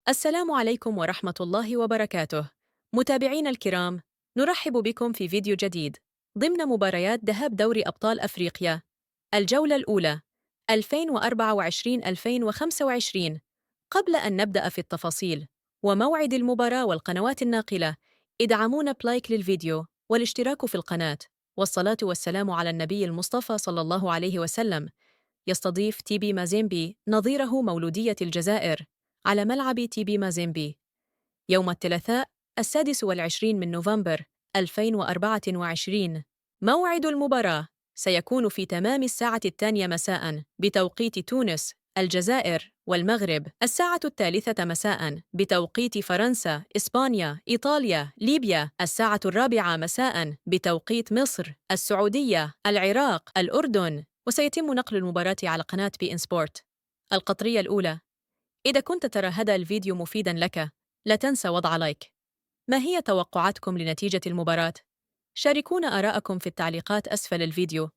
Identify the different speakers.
Speaker 1: السلام عليكم ورحمة الله وبركاته. متابعينا الكرام، نرحب بكم في فيديو جديد ضمن مباريات ذهاب دوري أبطال أفريقيا الجولة الأولى 2024-2025. قبل أن نبدأ في التفاصيل وموعد المباراة والقنوات الناقلة، ادعمونا بلايك للفيديو والاشتراك في القناة، والصلاة والسلام على النبي المصطفى صلى الله عليه وسلم. يستضيف تيبي مازيمبي نظيره مولودية الجزائر على ملعب تيبي مازيمبي يوم الثلاثاء 26 من نوفمبر 2024. موعد المباراة سيكون في تمام الساعة 2 مساء بتوقيت تونس، الجزائر والمغرب، الساعة 3 مساء بتوقيت فرنسا، إسبانيا، إيطاليا، ليبيا، الساعة 4 مساء بتوقيت مصر، السعودية، العراق، الأردن. وسيتم نقل المباراة على قناة بي إن سبورت القطرية الأولى. إذا كنت ترى هذا الفيديو مفيداً لك، لا تنسى وضع لايك. ما هي توقعاتكم لنتيجة المباراة؟ شاركونا آراءكم في التعليقات أسفل الفيديو.